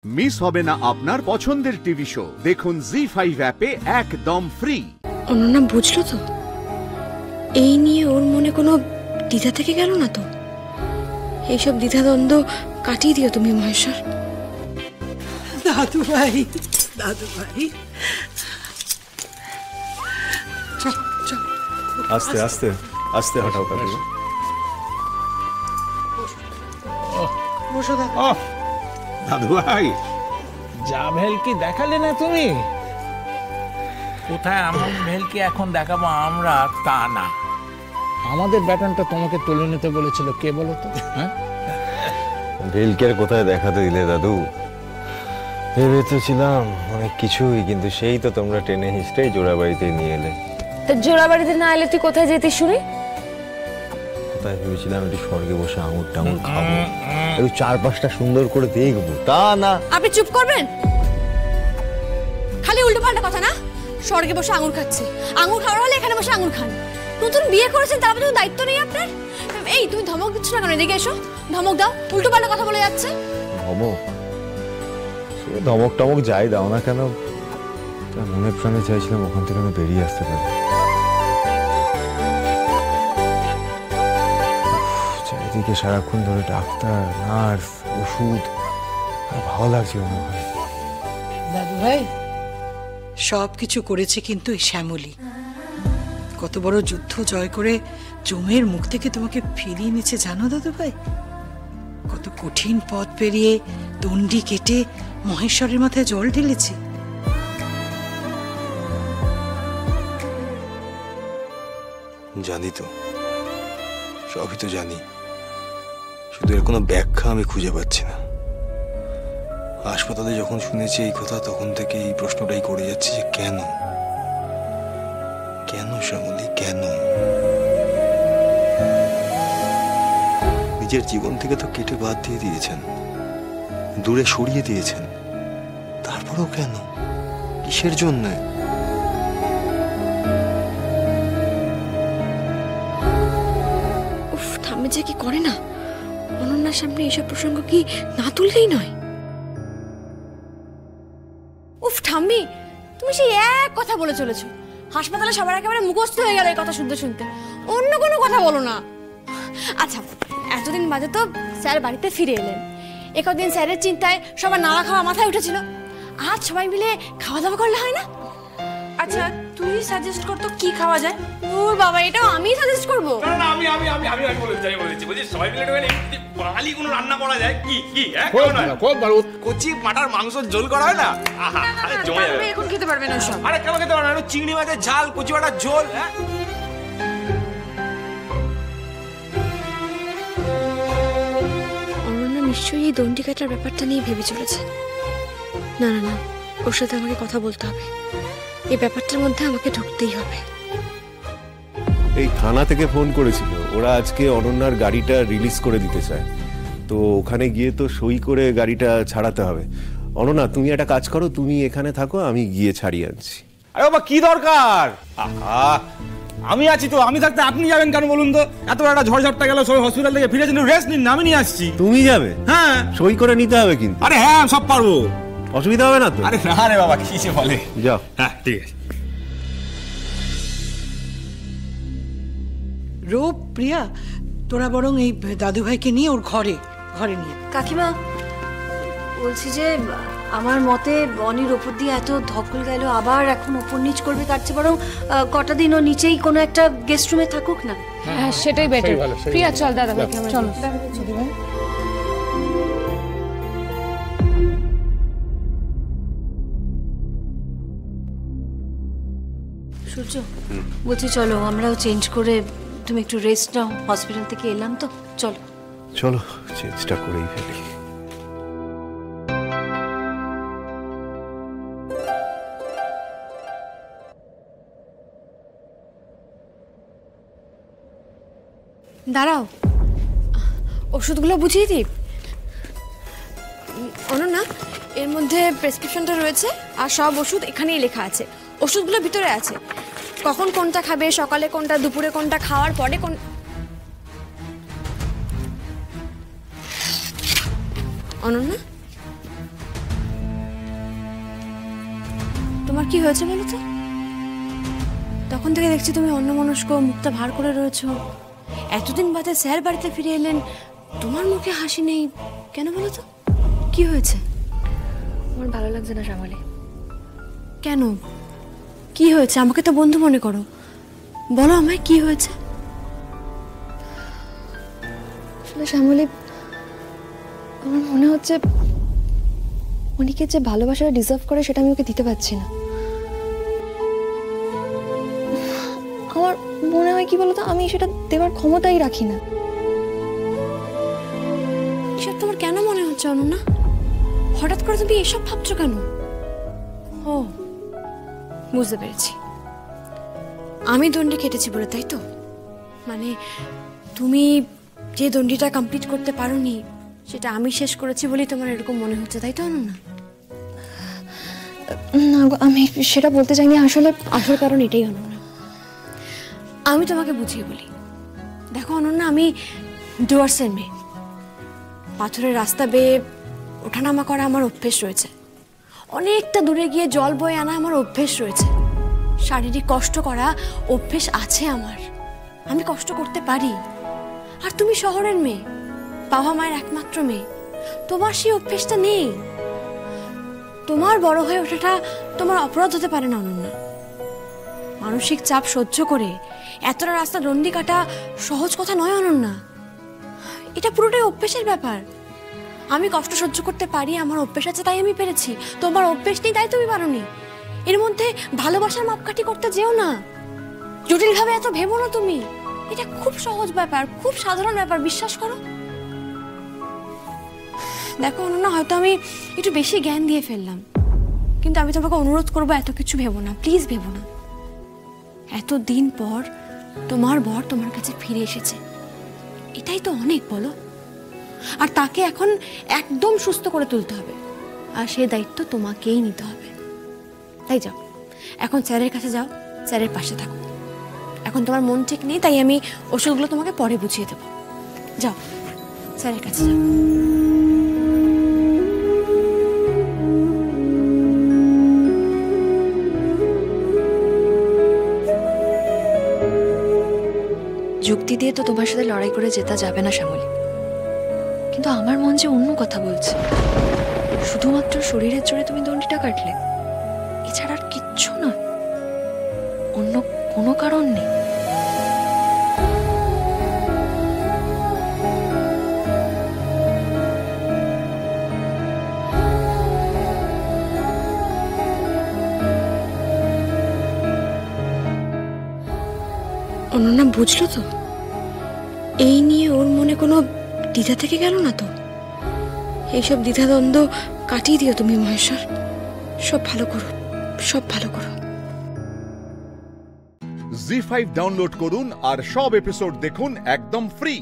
Miss হবে না আপনার পছন্দের টিভি শো। দেখুন জি5 অ্যাপে একদম ফ্রি। অনন্যা বুঝলো তো? এই নিয়ে ওর মনে কোনো দ্বিধা থেকে গেল না তো? এইসব দ্বিধাদ্বন্দ্ব কাটিয়ে দিও তুমি মহেশ্বর। দাদু ভাই, দাদু ভাই, চল চল, আস্তে আস্তে আস্তে হাঁটাও কাকিমা। বসো দাদু। দাদু ভাই, যা ভেলকি দেখালে না তুমি, কোথায় এমন ভেলকি এখন দেখাবো আমরা তা না। আমাদের ব্যাটনটা তোমাকে তুলে নিতে বলেছিল কে বলো তো? হ্যাঁ, ভেলকের কোথায় দেখাতে দিলে দাদু? ভেবে তো ছিলাম অনেক কিছুই, কিন্তু সেই তো তোমরা টেনে হিস্ট্রে জোড়াবাড়িতে নিয়ে এলে। তা জোড়াবাড়িতে না এলে তুই কোথায় যেতে শুনি? কোথায় ভেবেছিলাম একটু স্বর্গে বসে আঙুর টাঙুর খাবো, একটু চারপাশটা সুন্দর করে দেখবো, তা না। আপনি চুপ করবেন? খালি উল্টো পাল্টা কথা না। স্বর্গে বসে আঙুর খাচ্ছে, আঙুর খাওয়ার হলে এখানে বসে আঙুর খান। নতুন বিয়ে করেছেন, তারপরে কোনো দায়িত্ব নেই আপনার। এই তুমি ধমক দিচ্ছ না কেন? এদিকে এসো, ধমক দাও। উল্টো পাল্টা কথা বলে যাচ্ছে। ধমক? সে ধমক টমক যাই দাও না কেন, মনে প্রাণে চাইছিলাম ওখান থেকে আমি বেরিয়ে আসতে পারি। চারিদিকে সারাক্ষণ ধরে ডাক্তার, নার্স, ওষুধ, আর ভালো লাগছিল না। দাদু ভাই, সব কিছু করেছে কিন্তু এই শ্যামলী। কত বড় যুদ্ধ জয় করে জমের মুখ থেকে তোমাকে ফিরিয়ে নিয়েছে জানো দাদু ভাই? কত কঠিন পথ পেরিয়ে দণ্ডি কেটে মহেশ্বরের মাথায় জল ঢেলেছে। জানি তো, সবই তো জানি, শুধু এর কোনো ব্যাখ্যা আমি খুঁজে পাচ্ছি না। হাসপাতালে যখন শুনেছি এই কথা, তখন থেকে এই প্রশ্নটাই করে যাচ্ছে যে কেন, কেন শ্যামলী, কেন? নিজের জীবন থেকে তো কেটে বাদ দিয়ে দিয়েছেন, দূরে সরিয়ে দিয়েছেন, তারপরেও কেন, কিসের জন্য? উফ, ঠাম্মি যে কি করে না। অনন্যার সামনে এইসব প্রসঙ্গ কি না তুললেই নয়। উফ ঠাম্মি, তুমি সেই এক কথা বলে চলেছো। হাসপাতালে সবার একেবারে মুখস্থ হয়ে গেল এই কথা শুনতে শুনতে। অন্য কোনো কথা বলো না। আচ্ছা, এতদিন বাদে তো স্যার বাড়িতে ফিরে এলেন। একদিন স্যারের চিন্তায় সবার নাড়া খাওয়া মাথায় উঠেছিল। আজ সবাই মিলে খাওয়া দাওয়া করলে হয় না? আচ্ছা, তুই সাজেস্ট কর তো কি খাওয়া যায়। ওর বাবা, এটাও আমি সাজেস্ট করবো? না আমি বলেছি বুঝি, সবাই মিলে বাঙালি কোনো রান্না করা যায় কি? কচি মাটার মাংসের ঝোল করা হয় না? জমে যাবে। এখন খেতে পারবে না সব। আরে কেন খেতে পারবে না? চিংড়ি মাছের ঝাল, কচি মাটার ঝোল। হ্যাঁ, অনন্যা নিশ্চয়ই এই দণ্ডি কাটার ব্যাপারটা নিয়ে ভেবে চলেছে। না না না, ওর সাথে আমাকে কথা বলতে হবে। এই ব্যাপারটার মধ্যে আমাকে ঢুকতেই হবে। এই থানা থেকে ফোন করেছিল, ওরা আজকে অনন্যার গাড়িটা রিলিজ করে দিতে চায়। তো ওখানে গিয়ে তো সই করে গাড়িটা ছাড়াতে হবে। অনন্যা, তুমি একটা কাজ করো, তুমি এখানে থাকো, আমি গিয়ে ছাড়িয়ে আনছি। আরে বাবা, কি দরকার? আমি আছি তো, আমি থাকতে আপনি যাবেন কেন বলুন তো? এত বড় একটা ঝড়ঝাপটা গেল, সবাই হসপিটাল থেকে ফিরেছেন, রেস্ট নিন না, আমি নিয়ে আসছি। তুমি যাবে? হ্যাঁ। সই করে নিতে হবে কিন্তু। আরে হ্যাঁ, সব পারবো, অসুবিধা হবে না তো? আরে না রে বাবা, কি যে বলে। যাও। হ্যাঁ, ঠিক আছে। রূপ, প্রিয়া, তোরা বরং এই দাদু ভাইকে নিয়ে ওর ঘরে নিয়ে। কাকিমা, বলছি যে আমার মতে বনির ওপর দিয়ে এত ধকল গেল, আবার এখন ওপর নিচ করবে, তার চেয়ে বরং কটা দিন ও নিচেই কোনো একটা গেস্ট রুমে থাকুক না। হ্যাঁ, সেটাই বেটার। প্রিয়া চল, দাদা ভাই চলো। সূর্য, বলছি চলো আমরাও চেঞ্জ করে, তুমি একটু রেস্ট নাও, হসপিটাল থেকে এলাম তো, চলো চলো চেঞ্জটা করেই ফেলি। দাঁড়াও, ওষুধগুলো বুঝিয়ে দিই। অনন্যা, এর মধ্যে প্রেসক্রিপশনটা রয়েছে, আর সব ওষুধ এখানেই লেখা আছে। ওষুধগুলো ভিতরে আছে, কখন কোনটা খাবে, সকালে কোনটা, দুপুরে কোনটা, খাওয়ার পরে কোন। অনন্যা, কি হয়েছে বলো তো? তখন থেকে দেখছি তুমি অন্যমনস্ক, মুখটা ভার করে রয়েছো। এতদিন বাদে স্যার বাড়িতে ফিরে এলেন, তোমার মুখে হাসি নেই কেন বলো তো? কি হয়েছে? আমার ভালো লাগছে না শ্যামলী। কেন, কি হয়েছে? আমাকে তো বন্ধু মনে করো, বলো আমায় কি হয়েছে। আসলে শ্যামলী, আমার মনে হচ্ছে অনেকে যে ভালোবাসাটা ডিজার্ভ করে সেটা আমি ওকে দিতে পারছি না। আমার মনে হয় কি বলতো, আমি সেটা দেওয়ার ক্ষমতাই রাখি না। এসব তোমার কেন মনে হচ্ছে অনন্যা? হঠাৎ করে তুমি এসব ভাবছো কেন? ও, বুঝতে পেরেছি, আমি দণ্ডি কেটেছি বলে, তাই তো? মানে তুমি যে দণ্ডিটা কমপ্লিট করতে পারোনি সেটা আমি শেষ করেছি বলেই তোমার এরকম মনে হচ্ছে, তাই তো অনন্যা? না, আমি সেটা বলতে চাইনি। আসলে আসল কারণ এটাই অনন্যা, আমি তোমাকে বুঝিয়ে বলি। দেখো অনন্যা, আমি ডুয়ার্সের মেয়ে। পাথরের রাস্তা বেয়ে ওঠানামা করা আমার অভ্যেস রয়েছে, অনেকটা দূরে গিয়ে জল বয়ে আনা আমার অভ্যেস রয়েছে, শারীরিক কষ্ট করা অভ্যেস আছে আমার, আমি কষ্ট করতে পারি। আর তুমি শহরের মেয়ে, বাবা মায়ের একমাত্র মেয়ে, তোমার সেই অভ্যেসটা নেই। তোমার বড় হয়ে ওঠাটা তোমার অপরাধ হতে পারে না অনন্যা। মানসিক চাপ সহ্য করে এতটা রাস্তা দণ্ডি কাটা সহজ কথা নয় অনন্যা, এটা পুরোটাই অভ্যেসের ব্যাপার। আমি কষ্ট সহ্য করতে পারি, আমার অভ্যেস আছে তাই আমি পেরেছি, তোমার অভ্যেস নেই তাই তুমি পারোনি। এর মধ্যে ভালোবাসার মাপকাঠি করতে যেও না, জটিলভাবে এত ভেবো না তুমি। এটা খুব সহজ ব্যাপার, খুব সাধারণ ব্যাপার, বিশ্বাস করো। দেখো অনন্যা, হয়তো আমি একটু বেশি জ্ঞান দিয়ে ফেললাম, কিন্তু আমি তোমাকে অনুরোধ করবো এত কিছু ভেবো না, প্লিজ ভেবো না। এতদিন পর তোমার বর তোমার কাছে ফিরে এসেছে, এটাই তো অনেক, বলো? আর তাকে এখন একদম সুস্থ করে তুলতে হবে, আর সেই দায়িত্ব তোমাকেই নিতে হবে। তাই যাও, এখন স্যারের কাছে যাও, স্যারের পাশে থাকো। এখন তোমার মন ঠিক নেই, তাই আমি ওষুধগুলো তোমাকে পরে বুঝিয়ে দেবো। যাও, স্যারের কাছে যাও। যুক্তি দিয়ে তো তোমার সাথে লড়াই করে জেতা যাবে না শ্যামলী, কিন্তু আমার মন যে অন্য কথা বলছে। শুধুমাত্র শরীরের জোরে তুমি দণ্ডিটা কাটলে, এছাড়া আর কিচ্ছু নয়, অন্য কোনো কারণ নেই। অনন্যা বুঝলো তো? এই নিয়ে ওর মনে কোনো দ্বিধা থেকে গেল না তো? এইসব দ্বিধাদ্বন্দ্ব কাটিয়ে দিও তুমি মহেশ্বর, সব ভালো করো, সব ভালো করো। জি5 ডাউনলোড করুন আর সব এপিসোড দেখুন একদম ফ্রি।